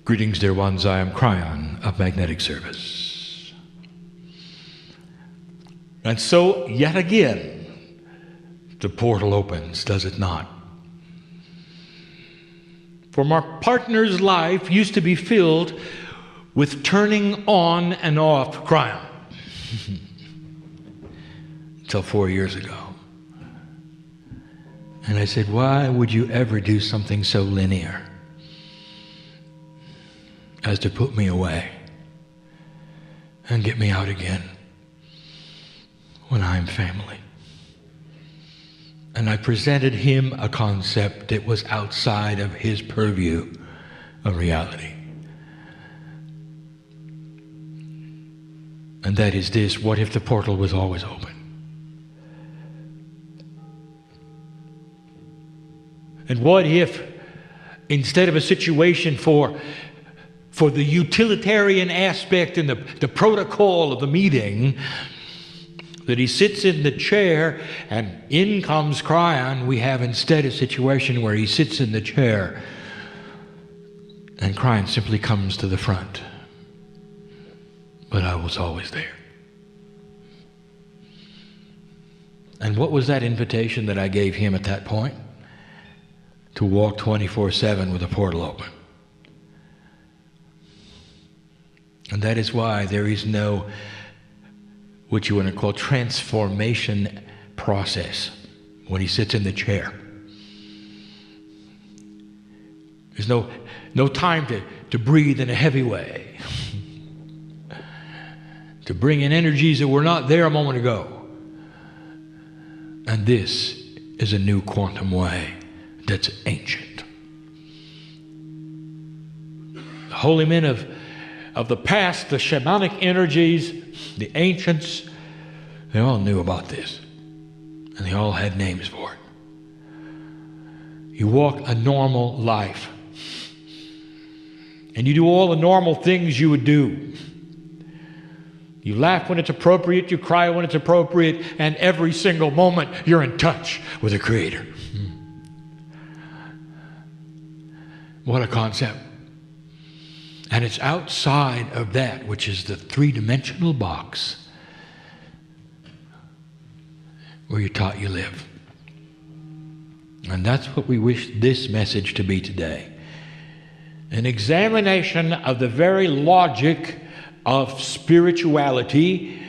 Greetings, dear ones. I am Kryon of Magnetic Service. And so, yet again, the portal opens, does it not? For my partner's life used to be filled with turning on and off Kryon. Until 4 years ago. And I said, why would you ever do something so linear as to put me away and get me out again when I'm family? And I presented him a concept that was outside of his purview of reality. And that is this: what if the portal was always open? And what if, instead of a situation for the utilitarian aspect and the protocol of the meeting, that he sits in the chair and in comes Kryon, we have instead a situation where he sits in the chair and Kryon simply comes to the front. But I was always there. And what was that invitation that I gave him at that point? To walk 24/7 with a portal open. And that is why there is no, what you want to call, transformation process when he sits in the chair. There's no time to breathe in a heavy way, to bring in energies that were not there a moment ago. And this is a new quantum way that's ancient. The holy men of the past, the shamanic energies, the ancients, they all knew about this. And they all had names for it. You walk a normal life. And you do all the normal things you would do. You laugh when it's appropriate, you cry when it's appropriate, and every single moment you're in touch with the Creator. What a concept. And it's outside of that, which is the three-dimensional box where you're taught you live. And that's what we wish this message to be today. An examination of the very logic of spirituality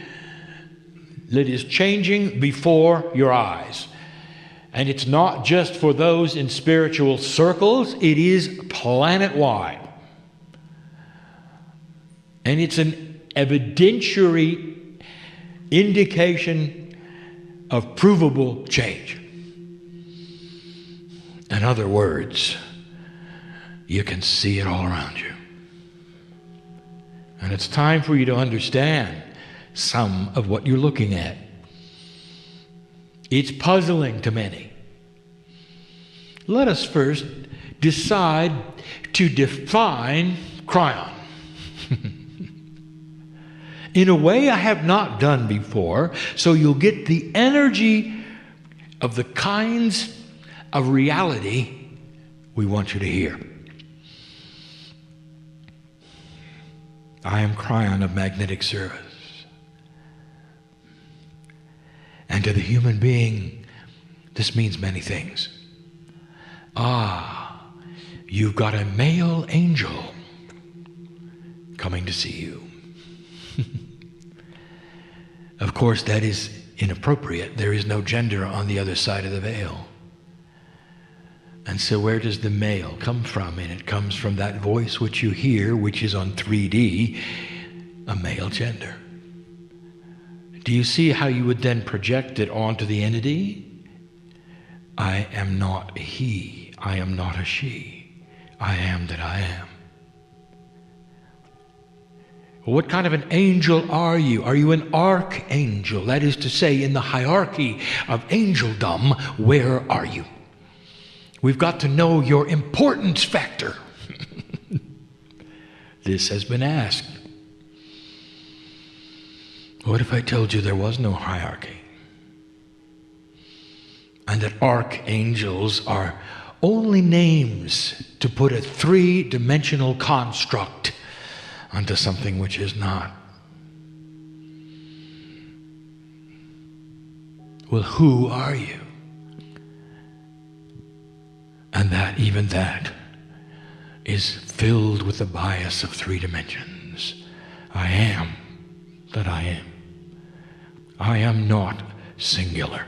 that is changing before your eyes. And it's not just for those in spiritual circles, it is planet-wide. And it's an evidentiary indication of provable change. In other words, you can see it all around you. And it's time for you to understand some of what you're looking at. It's puzzling to many. Let us first decide to define Kryon. In a way I have not done before, so you'll get the energy of the kinds of reality we want you to hear. I am Kryon of Magnetic Service. And to the human being, this means many things. You've got a male angel coming to see you. Of course, that is inappropriate. There is no gender on the other side of the veil. And so where does the male come from? And it comes from that voice which you hear, which is on 3D, a male gender. Do you see how you would then project it onto the entity? I am not a he. I am not a she. I am that I am. What kind of an angel are you? Are you an archangel? That is to say, in the hierarchy of angeldom, where are you? We've got to know your importance factor. This has been asked. What if I told you there was no hierarchy? And that archangels are only names to put a three-dimensional construct onto something which is not. Well, who are you? And that, even that, is filled with the bias of three dimensions. I am that I am. I am not singular.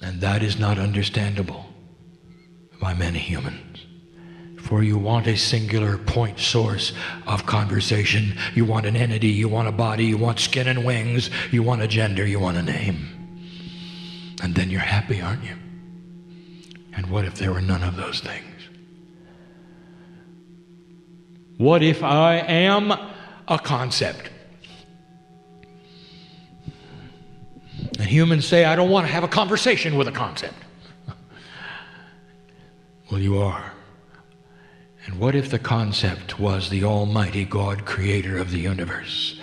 And that is not understandable by many humans. For you want a singular point source of conversation. You want an entity, you want a body, you want skin and wings, you want a gender, you want a name. And then you're happy, aren't you? And what if there were none of those things? What if I am a concept? And humans say, I don't want to have a conversation with a concept. Well, you are. And what if the concept was the Almighty God, creator of the universe?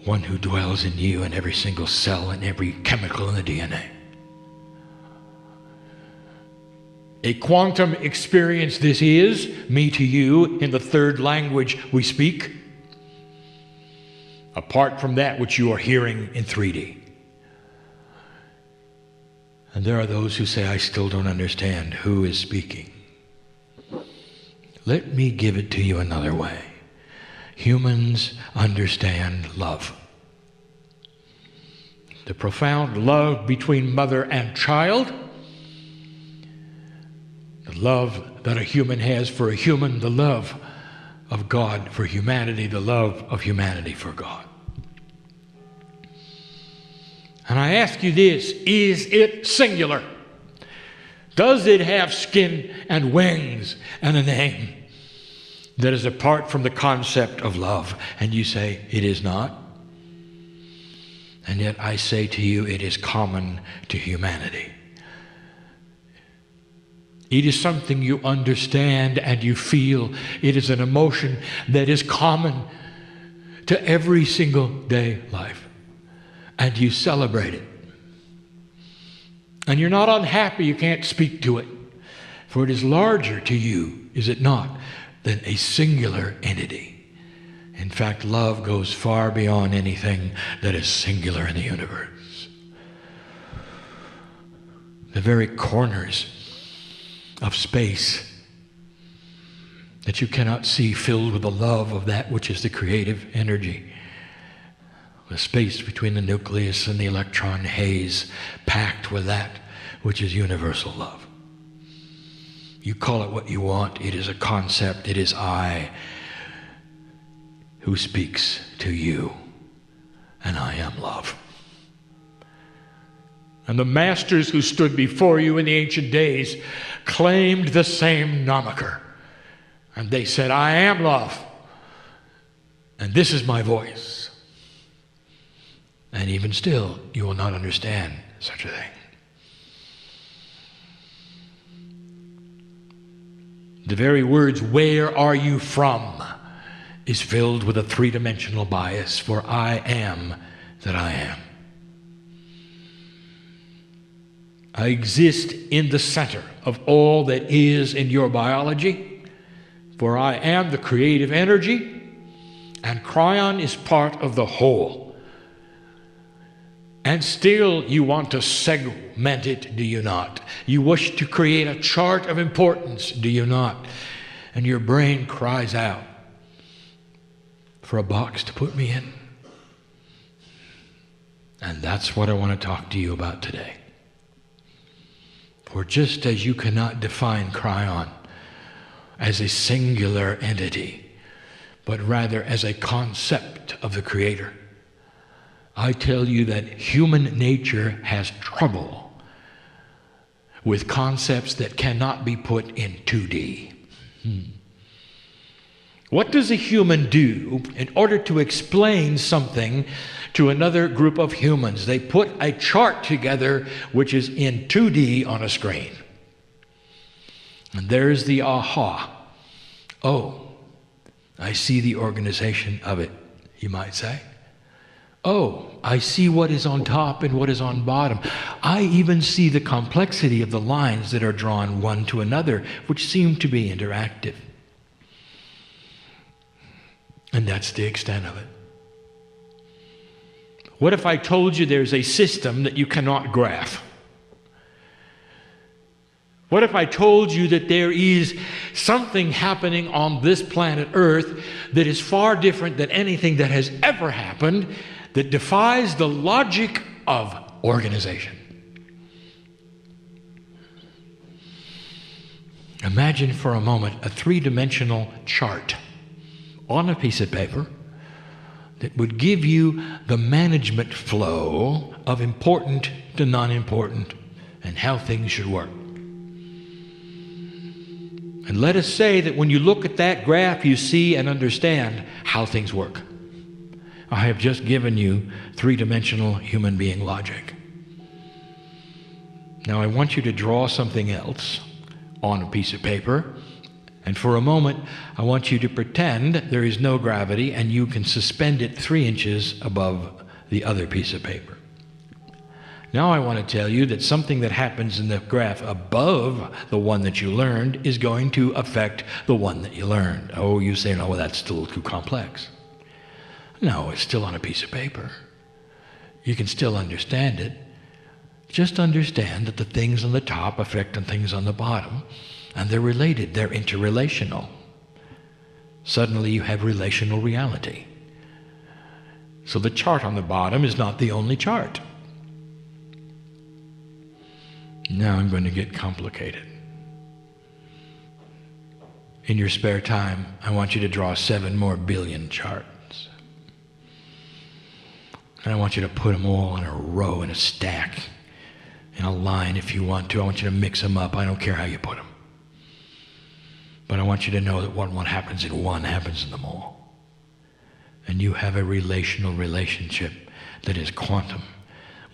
One who dwells in you in every single cell and every chemical in the DNA. A quantum experience this is, me to you, in the third language we speak, apart from that which you are hearing in 3D. And there are those who say, I still don't understand who is speaking. Let me give it to you another way. Humans understand love. The profound love between mother and child, the love that a human has for a human, the love of God for humanity, the love of humanity for God. And I ask you this, is it singular? Does it have skin and wings and a name that is apart from the concept of love? And you say, it is not. And yet I say to you, it is common to humanity. It is something you understand and you feel. It is an emotion that is common to every single day life. And you celebrate it. And you're not unhappy you can't speak to it. For it is larger to you, is it not, than a singular entity. In fact, love goes far beyond anything that is singular in the universe. The very corners of space that you cannot see, filled with the love of that which is the creative energy. The space between the nucleus and the electron haze, packed with that which is universal love. You call it what you want. It is a concept. It is I who speaks to you, and I am love. And the masters who stood before you in the ancient days claimed the same moniker. And they said, I am love, and this is my voice. And even still, you will not understand such a thing. The very words, where are you from, is filled with a three-dimensional bias, for I am that I am. I exist in the center of all that is in your biology, for I am the creative energy, and Kryon is part of the whole. And still you want to segment it, do you not? You wish to create a chart of importance, do you not? And your brain cries out for a box to put me in. And that's what I want to talk to you about today. For just as you cannot define Kryon as a singular entity, but rather as a concept of the Creator, I tell you that human nature has trouble with concepts that cannot be put in 2D. What does a human do in order to explain something to another group of humans? They put a chart together which is in 2D on a screen. And there's the aha. Oh, I see the organization of it, you might say. Oh, I see what is on top and what is on bottom. I even see the complexity of the lines that are drawn one to another, which seem to be interactive. And that's the extent of it. What if I told you there's a system that you cannot graph? What if I told you that there is something happening on this planet Earth that is far different than anything that has ever happened, that defies the logic of organization? Imagine for a moment a three-dimensional chart on a piece of paper that would give you the management flow of important to non-important and how things should work. And let us say that when you look at that graph, you see and understand how things work. I have just given you three-dimensional human being logic. Now I want you to draw something else on a piece of paper, and for a moment I want you to pretend there is no gravity and you can suspend it 3 inches above the other piece of paper. Now I want to tell you that something that happens in the graph above the one that you learned is going to affect the one that you learned. Oh, you say, no, well, that's still too complex. No, it's still on a piece of paper. You can still understand it. Just understand that the things on the top affect the things on the bottom, and they're related, they're interrelational. Suddenly you have relational reality. So the chart on the bottom is not the only chart. Now I'm going to get complicated. In your spare time, I want you to draw 7 more billion charts. And I want you to put them all in a row, in a stack, in a line if you want to. I want you to mix them up. I don't care how you put them. But I want you to know that what happens in one happens in them all. And you have a relational relationship that is quantum,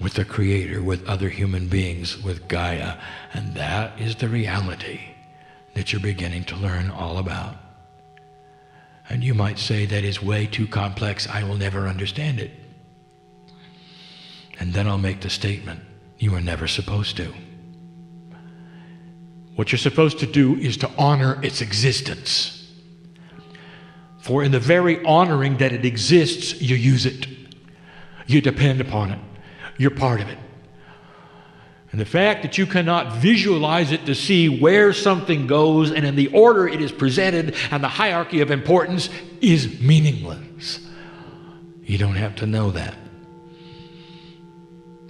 with the Creator, with other human beings, with Gaia. And that is the reality that you're beginning to learn all about. And you might say, that is way too complex, I will never understand it. And then I'll make the statement, you were never supposed to. What you're supposed to do is to honor its existence. For in the very honoring that it exists, you use it. You depend upon it. You're part of it. And the fact that you cannot visualize it to see where something goes and in the order it is presented and the hierarchy of importance is meaningless. You don't have to know that.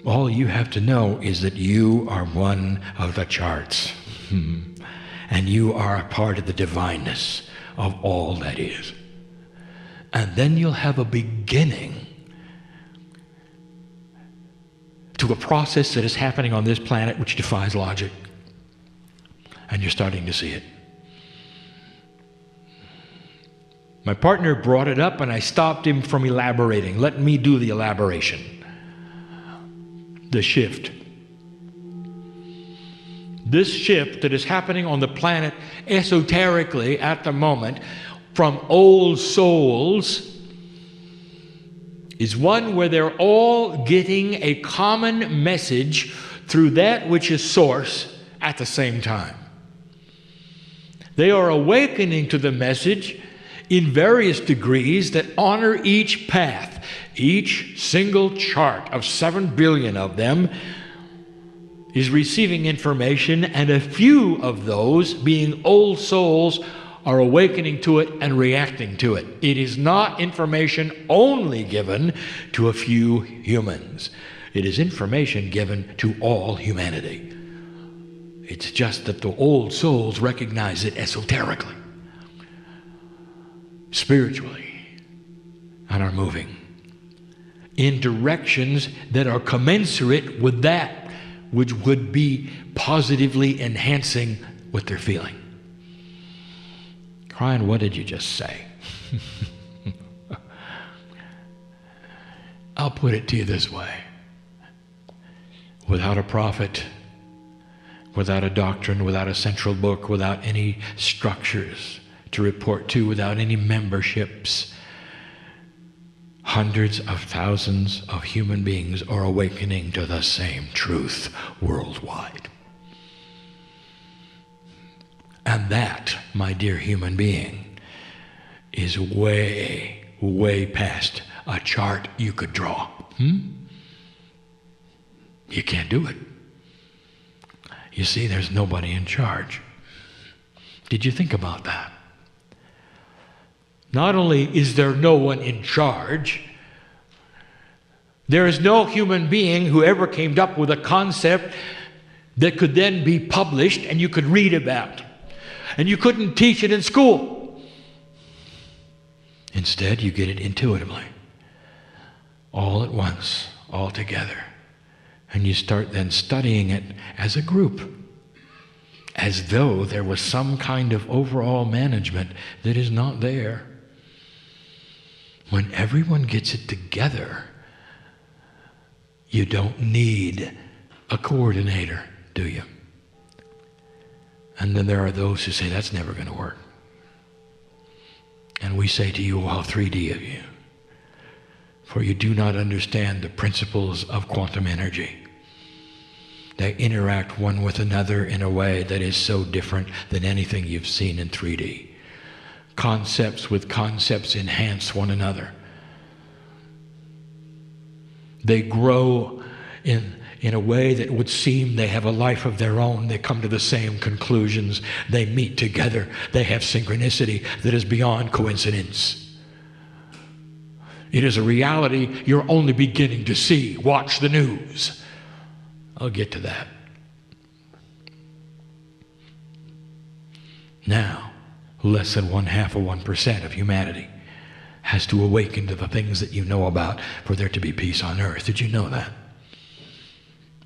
All you have to know is that you are one of the charts. And you are a part of the divineness of all that is. And then you'll have a beginning to a process that is happening on this planet which defies logic. And you're starting to see it. My partner brought it up and I stopped him from elaborating. Let me do the elaboration. The shift. This shift that is happening on the planet esoterically at the moment from old souls is one where they're all getting a common message through that which is source at the same time. They are awakening to the message in various degrees that honor each path. Each single chart of 7 billion of them is receiving information, and a few of those, being old souls, are awakening to it and reacting to it. It is not information only given to a few humans. It is information given to all humanity. It's just that the old souls recognize it esoterically, spiritually, and are moving in directions that are commensurate with that which would be positively enhancing what they're feeling. Kryon, what did you just say? I'll put it to you this way. Without a prophet, without a doctrine, without a central book, without any structures to report to, without any memberships, hundreds of thousands of human beings are awakening to the same truth worldwide. And that, my dear human being, is way, way past a chart you could draw. You can't do it. You see, there's nobody in charge. Did you think about that? Not only is there no one in charge, there is no human being who ever came up with a concept that could then be published and you could read about. And you couldn't teach it in school. Instead, you get it intuitively, all at once, all together. And you start then studying it as a group, as though there was some kind of overall management that is not there. When everyone gets it together, you don't need a coordinator, do you? And then there are those who say, that's never going to work. And we say to you, well, 3D of you, for you do not understand the principles of quantum energy. They interact one with another in a way that is so different than anything you've seen in 3D. Concepts with concepts enhance one another. They grow in a way that would seem they have a life of their own. They come to the same conclusions. They meet together. They have synchronicity that is beyond coincidence. It is a reality you're only beginning to see. Watch the news. I'll get to that. Now, less than 0.5% of humanity has to awaken to the things that you know about for there to be peace on earth. Did you know that?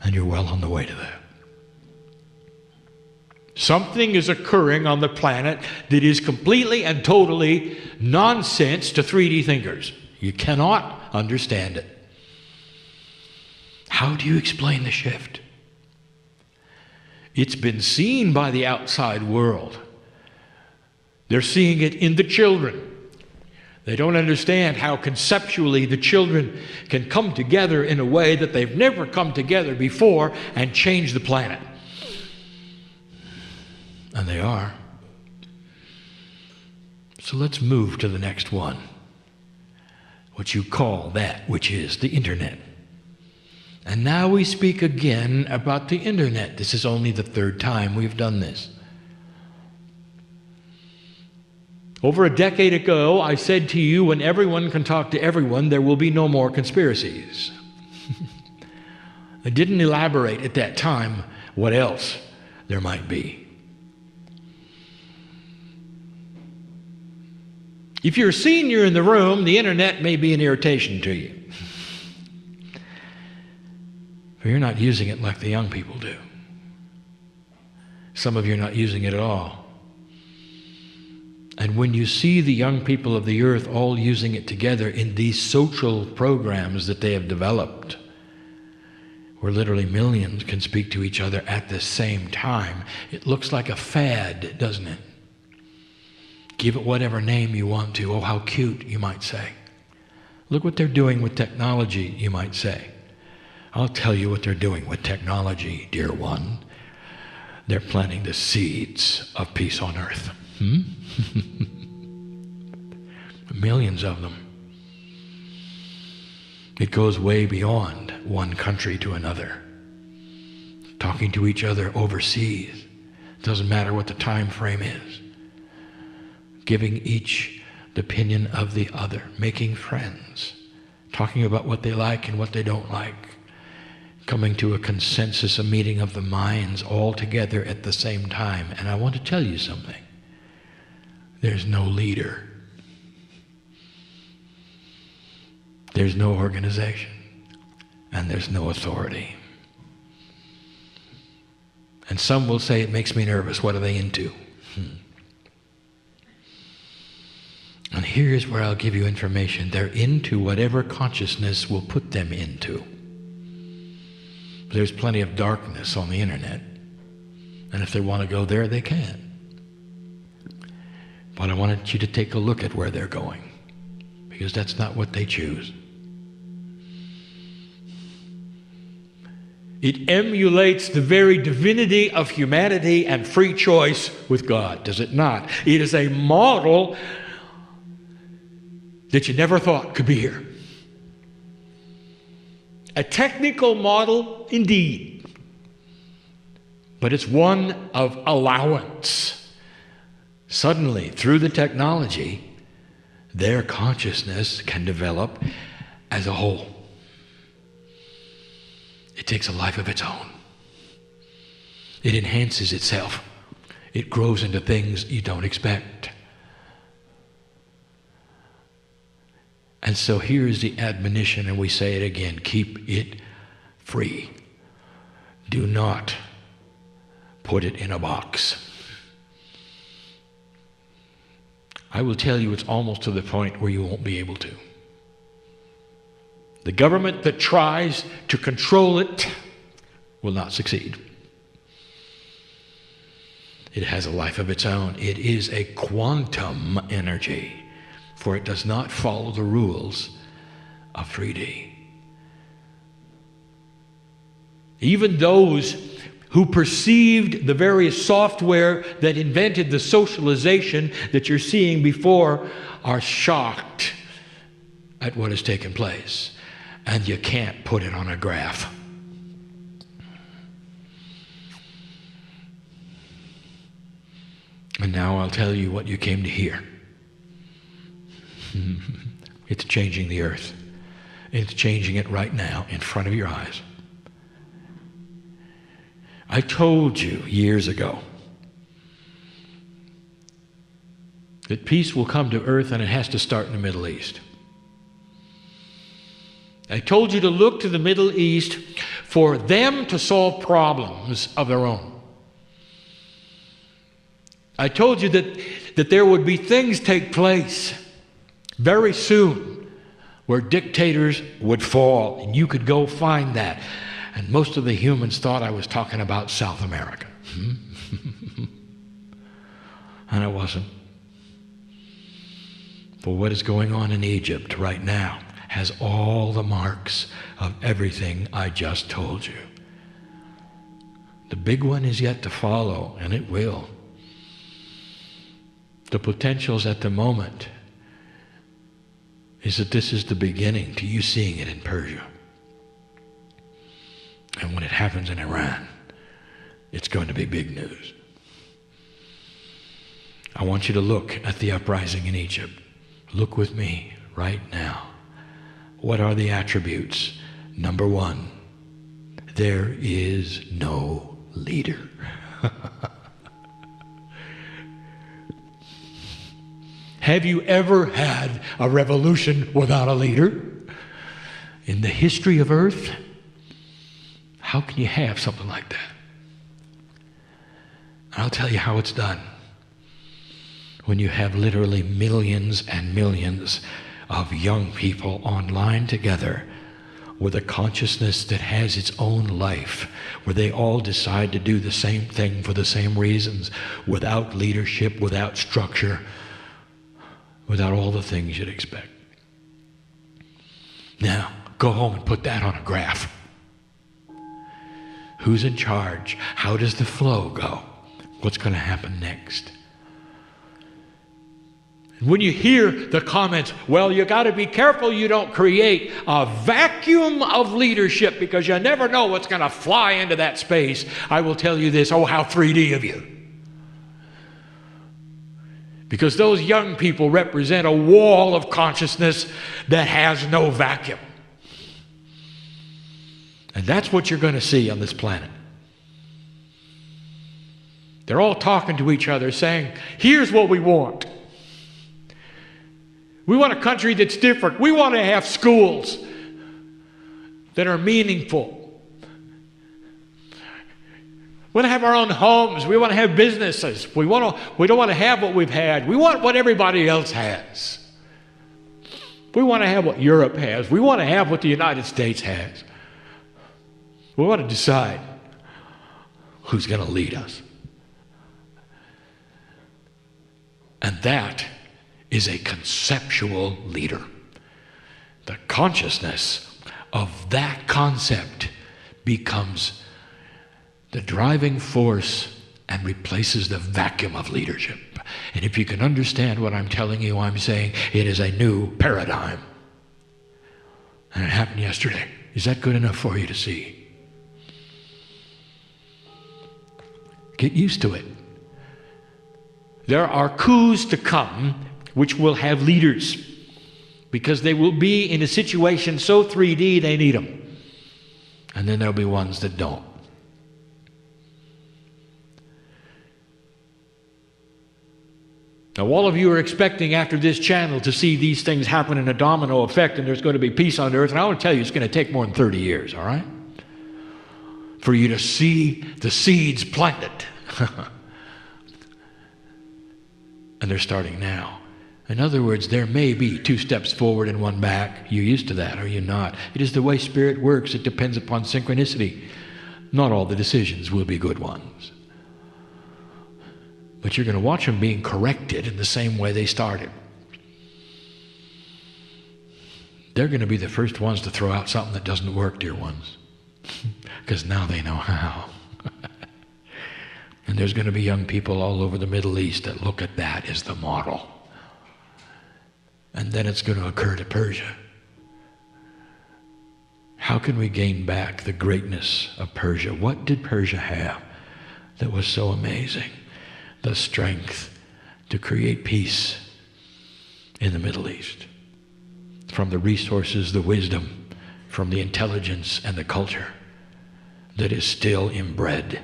And you're well on the way to that. Something is occurring on the planet that is completely and totally nonsense to 3D thinkers. You cannot understand it. How do you explain the shift? It's been seen by the outside world. They're seeing it in the children. They don't understand how conceptually the children can come together in a way that they've never come together before and change the planet. And they are. So let's move to the next one. What you call that which is the internet. And now we speak again about the internet. This is only the third time we've done this. Over a decade ago, I said to you, when everyone can talk to everyone, there will be no more conspiracies. I didn't elaborate at that time what else there might be. If you're a senior in the room, the internet may be an irritation to you. But you're not using it like the young people do. Some of you are not using it at all. And when you see the young people of the earth all using it together in these social programs that they have developed, where literally millions can speak to each other at the same time, it looks like a fad, doesn't it? Give it whatever name you want to. Oh, how cute, you might say. Look what they're doing with technology, you might say. I'll tell you what they're doing with technology, dear one. They're planting the seeds of peace on earth. Millions of them. It goes way beyond one country to another. Talking to each other overseas. Doesn't matter what the time frame is. Giving each the opinion of the other. Making friends. Talking about what they like and what they don't like. Coming to a consensus, a meeting of the minds all together at the same time. And I want to tell you something. There's no leader. There's no organization. And there's no authority. And some will say, it makes me nervous. What are they into? And here's where I'll give you information. They're into whatever consciousness will put them into. There's plenty of darkness on the internet. And if they want to go there, they can. But I wanted you to take a look at where they're going, because that's not what they choose. It emulates the very divinity of humanity and free choice with God, does it not? It is a model that you never thought could be here. A technical model indeed, but it's one of allowance. Suddenly, through the technology, their consciousness can develop as a whole. It takes a life of its own. It enhances itself. It grows into things you don't expect. And so here's the admonition, and we say it again: keep it free. Do not put it in a box. I will tell you, it's almost to the point where you won't be able to. The government that tries to control it will not succeed. It has a life of its own. It is a quantum energy, for it does not follow the rules of 3D. Even those who perceived the various software that invented the socialization that you're seeing before are shocked at what has taken place. And you can't put it on a graph. And now I'll tell you what you came to hear. It's changing the earth. It's changing it right now in front of your eyes. I told you years ago that peace will come to earth, and it has to start in the Middle East. I told you to look to the Middle East for them to solve problems of their own. I told you that there would be things take place very soon where dictators would fall, and you could go find that. And most of the humans thought I was talking about South America. And I wasn't. For what is going on in Egypt right now has all the marks of everything I just told you. The big one is yet to follow, and it will. The potentials at the moment is that this is the beginning to you seeing it in Persia. And when it happens in Iran, it's going to be big news. I want you to look at the uprising in Egypt. Look with me right now. What are the attributes? Number one, there is no leader. Have you ever had a revolution without a leader? In the history of earth, how can you have something like that? I'll tell you how it's done. When you have literally millions and millions of young people online together with a consciousness that has its own life, where they all decide to do the same thing for the same reasons, without leadership, without structure, without all the things you'd expect. Now, go home and put that on a graph. Who's in charge? How does the flow go? What's going to happen next? When you hear the comments, well, you got to be careful you don't create a vacuum of leadership because you never know what's going to fly into that space. I will tell you this, oh, how 3D of you. Because those young people represent a wall of consciousness that has no vacuum. And that's what you're going to see on this planet. They're all talking to each other saying, here's what we want. We want a country that's different. We want to have schools that are meaningful. We want to have our own homes. We want to have businesses. We don't want to have what we've had. We want what everybody else has. We want to have what Europe has. We want to have what the United States has. We want to decide who's going to lead us. And that is a conceptual leader. The consciousness of that concept becomes the driving force and replaces the vacuum of leadership. And if you can understand what I'm telling you, I'm saying it is a new paradigm. And it happened yesterday. Is that good enough for you to see? Get used to it. There are coups to come which will have leaders, because they will be in a situation so 3D they need them. And then there'll be ones that don't. Now, all of you are expecting after this channel to see these things happen in a domino effect, and there's going to be peace on earth. And I want to tell you, it's going to take more than 30 years, all right? For you to see the seeds planted. And they're starting now. In other words, there may be 2 steps forward and 1 back. You're used to that, or you're not. It is the way Spirit works. It depends upon synchronicity. Not all the decisions will be good ones. But you're going to watch them being corrected in the same way they started. They're going to be the first ones to throw out something that doesn't work, dear ones. Because now they know how. And there's going to be young people all over the Middle East that look at that as the model. And then it's going to occur to Persia. How can we gain back the greatness of Persia? What did Persia have that was so amazing? The strength to create peace in the Middle East. From the resources, the wisdom, from the intelligence and the culture that is still inbred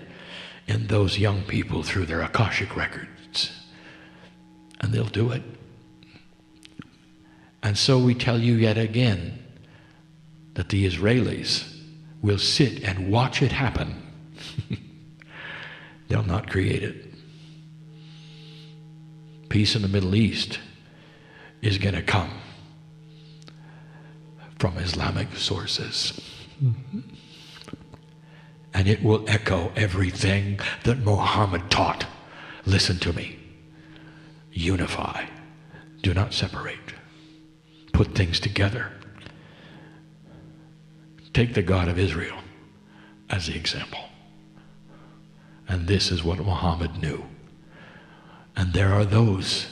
in those young people through their Akashic records. And they'll do it. And so we tell you yet again that the Israelis will sit and watch it happen. They'll not create it. Peace in the Middle East is going to come from Islamic sources. And it will echo everything that Muhammad taught. Listen to me. Unify. Do not separate. Put things together. Take the God of Israel as the example. And this is what Muhammad knew. And there are those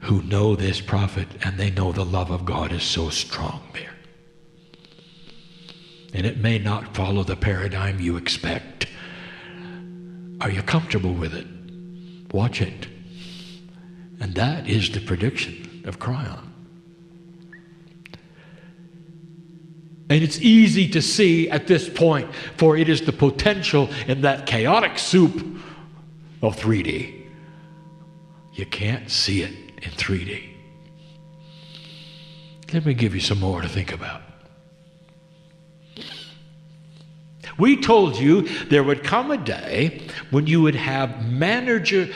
who know this prophet, and they know the love of God is so strong there. And it may not follow the paradigm you expect. Are you comfortable with it? Watch it. And that is the prediction of Kryon. And it's easy to see at this point, for it is the potential in that chaotic soup of 3D. You can't see it in 3D. Let me give you some more to think about. We told you there would come a day when you would have managerless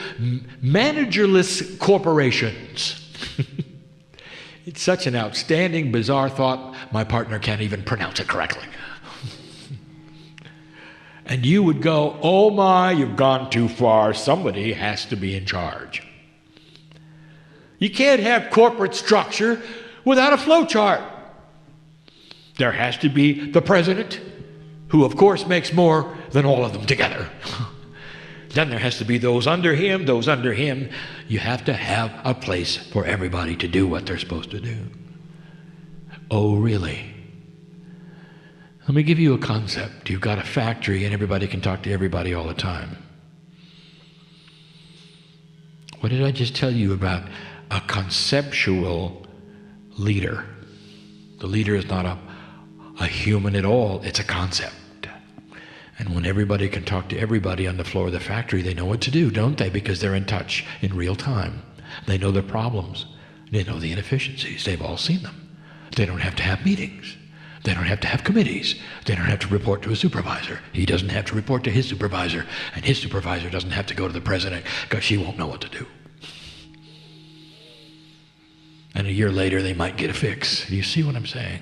corporations. It's such an outstanding, bizarre thought, my partner can't even pronounce it correctly. And you would go, oh my, you've gone too far. Somebody has to be in charge. You can't have corporate structure without a flow chart. There has to be the president, who of course makes more than all of them together. Then there has to be those under him, those under him. You have to have a place for everybody to do what they're supposed to do. Oh, really? Let me give you a concept. You've got a factory and everybody can talk to everybody all the time. What did I just tell you about a conceptual leader? The leader is not a human at all. It's a concept. And when everybody can talk to everybody on the floor of the factory, they know what to do, don't they? Because they're in touch in real time. They know their problems. They know the inefficiencies. They've all seen them. They don't have to have meetings. They don't have to have committees. They don't have to report to a supervisor. He doesn't have to report to his supervisor. And his supervisor doesn't have to go to the president because she won't know what to do. And a year later, they might get a fix. Do you see what I'm saying?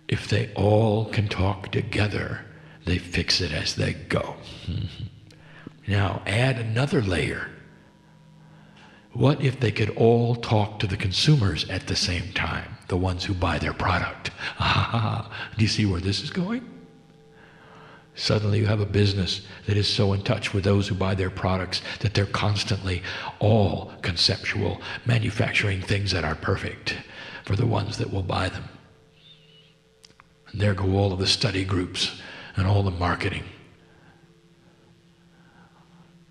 If they all can talk together, they fix it as they go. Now, add another layer. What if they could all talk to the consumers at the same time, the ones who buy their product? Do you see where this is going? Suddenly you have a business that is so in touch with those who buy their products that they're constantly all conceptual, manufacturing things that are perfect for the ones that will buy them. And there go all of the study groups and all the marketing,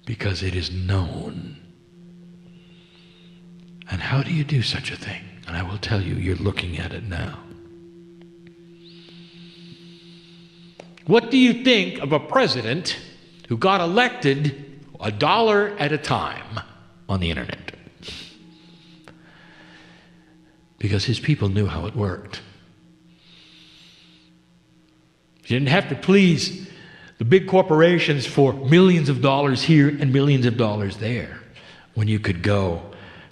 because it is known. And how do you do such a thing? And I will tell you, you're looking at it now. What do you think of a president who got elected $1 at a time on the internet? Because his people knew how it worked. You didn't have to please the big corporations for millions of dollars here and millions of dollars there, when you could go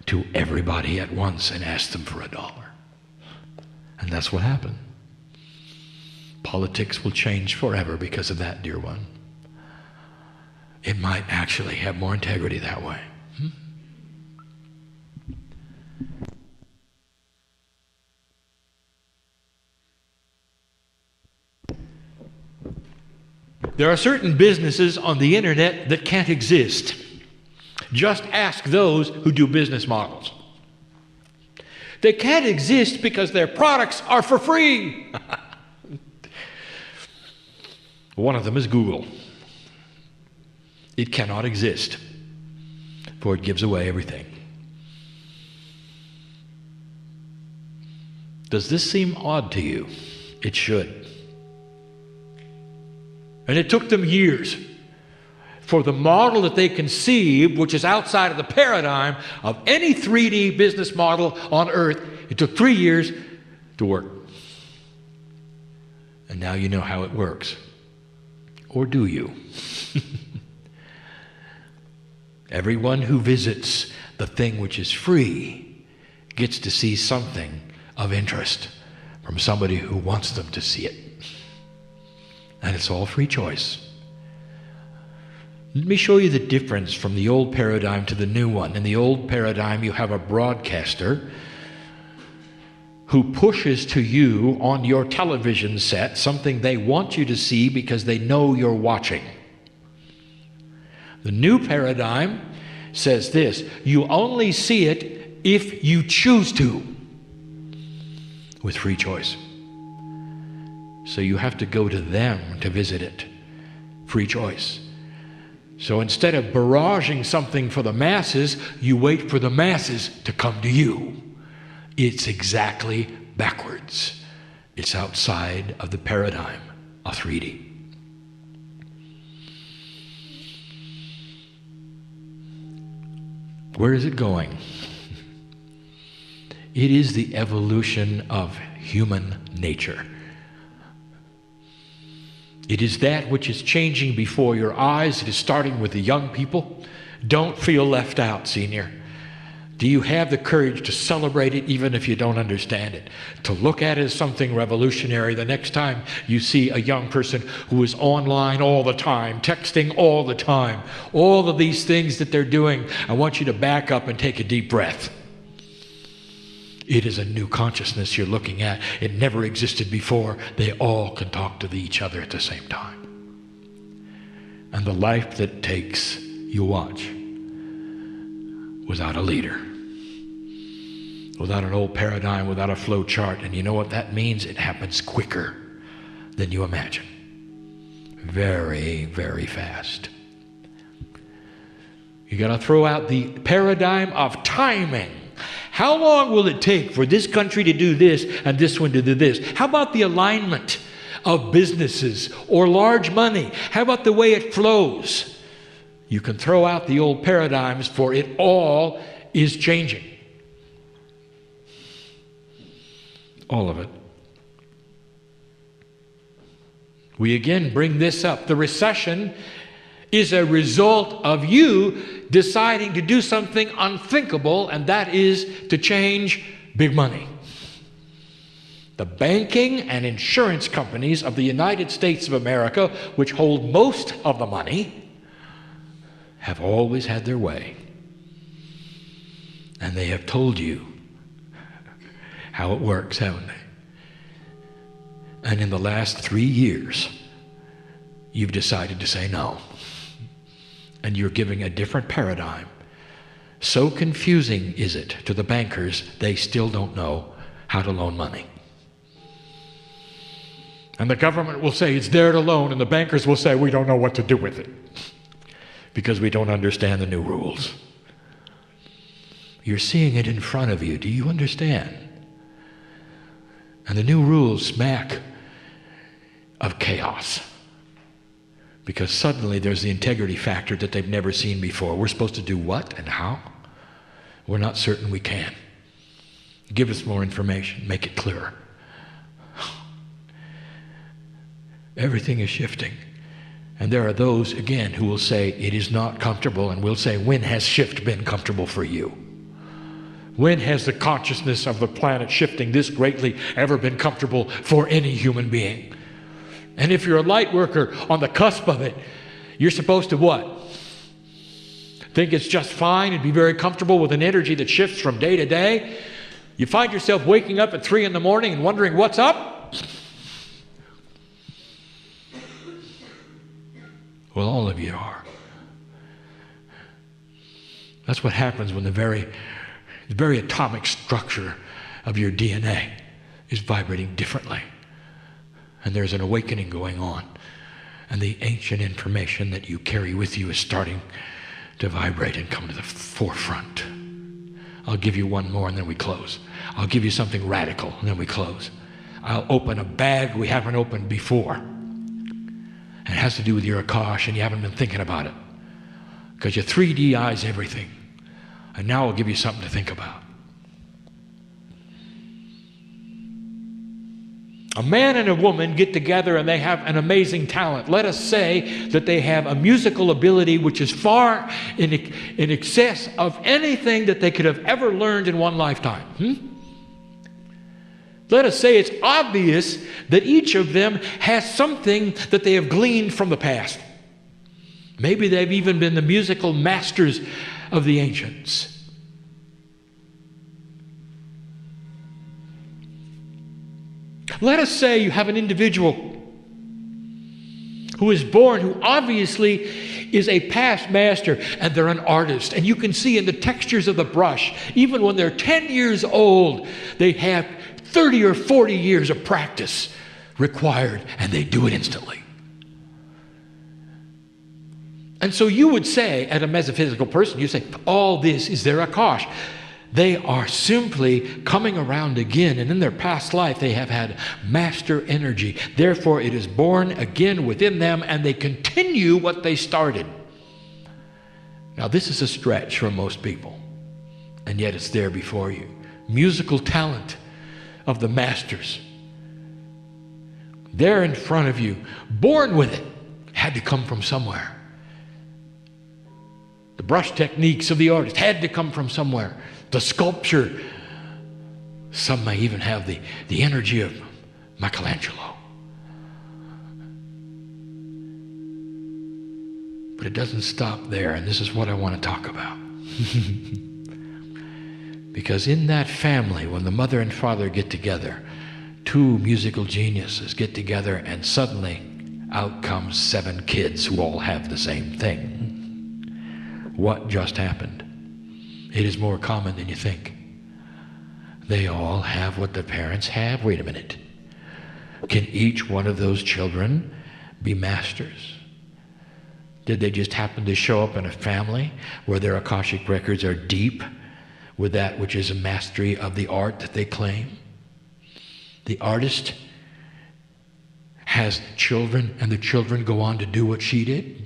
to everybody at once and ask them for $1. And that's what happened. Politics will change forever because of that, dear one. It might actually have more integrity that way. There are certain businesses on the internet that can't exist. Just ask those who do business models. They can't exist because their products are for free. One of them is Google. It cannot exist, for it gives away everything. Does this seem odd to you? It should. And it took them years for the model that they conceived, which is outside of the paradigm of any 3D business model on earth. It took 3 years to work. And now you know how it works. Or do you? Everyone who visits the thing which is free gets to see something of interest from somebody who wants them to see it. And it's all free choice. Let me show you the difference from the old paradigm to the new one. In the old paradigm, you have a broadcaster who pushes to you on your television set something they want you to see because they know you're watching. The new paradigm says this: you only see it if you choose to, with free choice. So you have to go to them to visit it. Free choice. So instead of barraging something for the masses, you wait for the masses to come to you. It's exactly backwards. It's outside of the paradigm of 3D. Where is it going? It is the evolution of human nature. It is that which is changing before your eyes. It is starting with the young people. Don't feel left out, senior. Do you have the courage to celebrate it even if you don't understand it? To look at it as something revolutionary the next time you see a young person who is online all the time, texting all the time, all of these things that they're doing. I want you to back up and take a deep breath. It is a new consciousness you're looking at. It never existed before. They all can talk to each other at the same time. And the life that takes, you watch, without a leader, without an old paradigm, without a flow chart. And you know what that means? It happens quicker than you imagine. Very, very fast. You got to throw out the paradigm of timing. How long will it take for this country to do this and this one to do this? How about the alignment of businesses or large money? How about the way it flows? You can throw out the old paradigms, for it all is changing. All of it. We again bring this up. The recession is a result of you deciding to do something unthinkable, and that is to change big money. The banking and insurance companies of the United States of America, which hold most of the money, have always had their way. And they have told you how it works, haven't they? And in the last 3 years, you've decided to say no. And you're giving a different paradigm. So confusing is it to the bankers, they still don't know how to loan money. And the government will say it's there to loan, and the bankers will say we don't know what to do with it because we don't understand the new rules. You're seeing it in front of you. Do you understand? And the new rules smack of chaos because suddenly there's the integrity factor that they've never seen before. We're supposed to do what and how? We're not certain we can. Give us more information. Make it clearer. Everything is shifting. And there are those, again, who will say it is not comfortable, and we'll say, when has shift been comfortable for you? When has the consciousness of the planet shifting this greatly ever been comfortable for any human being? And if you're a light worker on the cusp of it, you're supposed to what? Think it's just fine and be very comfortable with an energy that shifts from day to day? You find yourself waking up at 3 in the morning and wondering what's up? Well, all of you are. That's what happens when the very atomic structure of your DNA is vibrating differently. And there's an awakening going on. And the ancient information that you carry with you is starting to vibrate and come to the forefront. I'll give you one more and then we close. I'll give you something radical and then we close. I'll open a bag we haven't opened before. And it has to do with your Akash, and you haven't been thinking about it. Because your 3D eyes everything. And now I'll give you something to think about. A man and a woman get together and they have an amazing talent. Let us say that they have a musical ability which is far in excess of anything that they could have ever learned in one lifetime. Let us say it's obvious that each of them has something that they have gleaned from the past. Maybe they've even been the musical masters of the ancients. Let us say you have an individual who is born, who obviously is a past master, and they're an artist. And you can see in the textures of the brush, even when they're 10 years old, they have 30 or 40 years of practice required, and they do it instantly. And so you would say, at a metaphysical person, you say, all this is their Akash. They are simply coming around again, and in their past life they have had master energy. Therefore it is born again within them, and they continue what they started. Now this is a stretch for most people, and yet it's there before you. Musical talent of the masters. There in front of you, born with it, had to come from somewhere. The brush techniques of the artist had to come from somewhere. The sculpture, some may even have the energy of Michelangelo. But it doesn't stop there, and this is what I want to talk about. Because in that family, when the mother and father get together, two musical geniuses get together, and suddenly out comes 7 kids who all have the same thing. What just happened? It is more common than you think. They all have what the parents have. Wait a minute. Can each one of those children be masters? Did they just happen to show up in a family where their Akashic records are deep with that which is a mastery of the art that they claim? The artist has children, and the children go on to do what she did?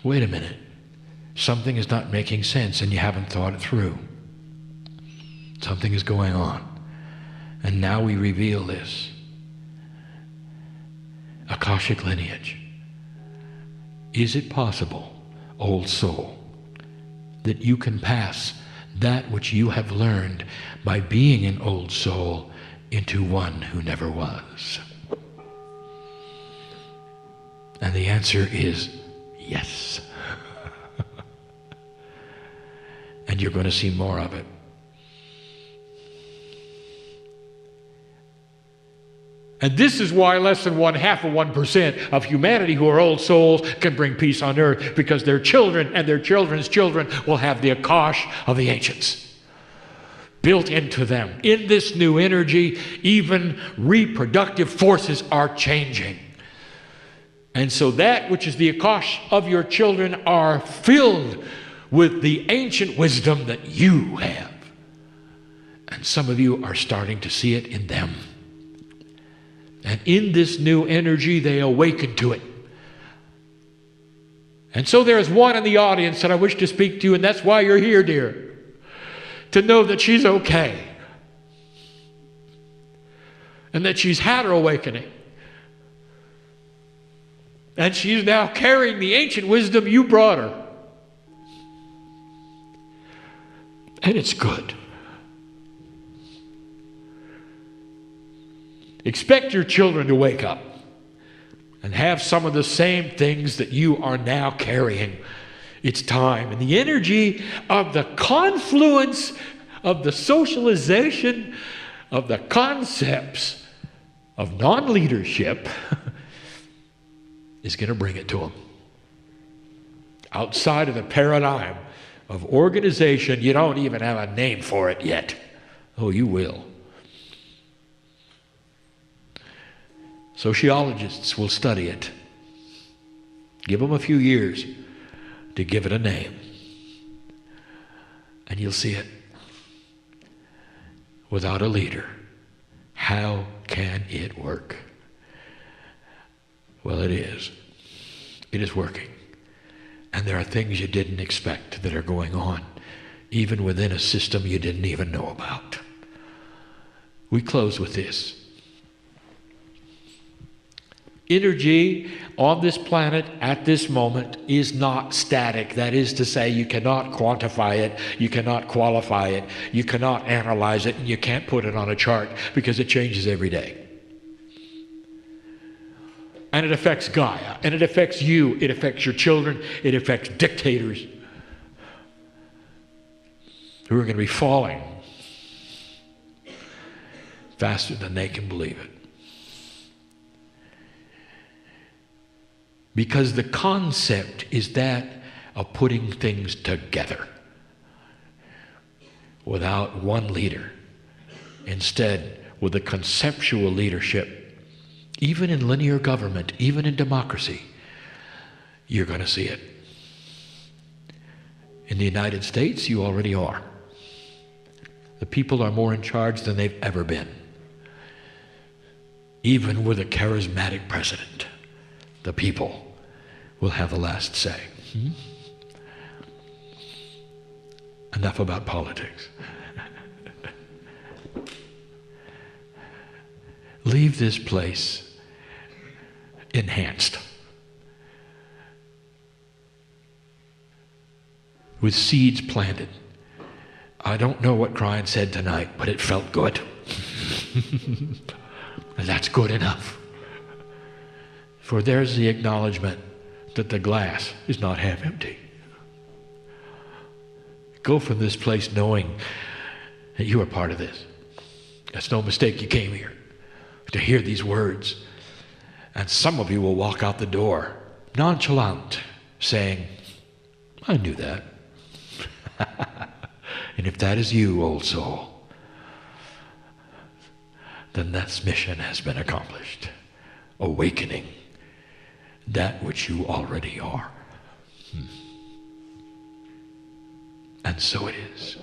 Wait a minute. Something is not making sense, and you haven't thought it through. Something is going on. And now we reveal this. Akashic lineage. Is it possible, old soul, that you can pass that which you have learned by being an old soul into one who never was? And the answer is yes. And you're going to see more of it. And this is why less than 0.5% of humanity who are old souls can bring peace on earth, because their children and their children's children will have the Akash of the ancients built into them. In this new energy, even reproductive forces are changing. And so that which is the Akash of your children are filled with the ancient wisdom that you have. And some of you are starting to see it in them. And in this new energy, they awaken to it. And so there is one in the audience that I wish to speak to, and that's why you're here, dear. To know that she's okay. And that she's had her awakening. And she's now carrying the ancient wisdom you brought her. And it's good. Expect your children to wake up and have some of the same things that you are now carrying. It's time. And the energy of the confluence of the socialization of the concepts of non-leadership is going to bring it to them. Outside of the paradigm of organization, you don't even have a name for it yet. Oh, you will. Sociologists will study it. Give them a few years to give it a name. And you'll see it. Without a leader, how can it work? Well, it is. It is working. And there are things you didn't expect that are going on, even within a system you didn't even know about. We close with this. Energy on this planet at this moment is not static. That is to say, you cannot quantify it, you cannot qualify it, you cannot analyze it, and you can't put it on a chart because it changes every day. And it affects Gaia, and it affects you, it affects your children, it affects dictators who are going to be falling faster than they can believe it. Because the concept is that of putting things together without one leader. Instead, with a conceptual leadership, even in linear government, even in democracy, you're going to see it. In the United States, you already are. The people are more in charge than they've ever been. Even with a charismatic president, the people will have the last say. Enough about politics. Leave this place enhanced with seeds planted. I don't know what Kryon said tonight, but it felt good. And that's good enough. For there's the acknowledgement that the glass is not half empty. Go from this place knowing that you are part of this. That's no mistake you came here to hear these words. And some of you will walk out the door nonchalant, saying, I knew that. And if that is you, old soul, then that mission has been accomplished. Awakening that which you already are. And so it is.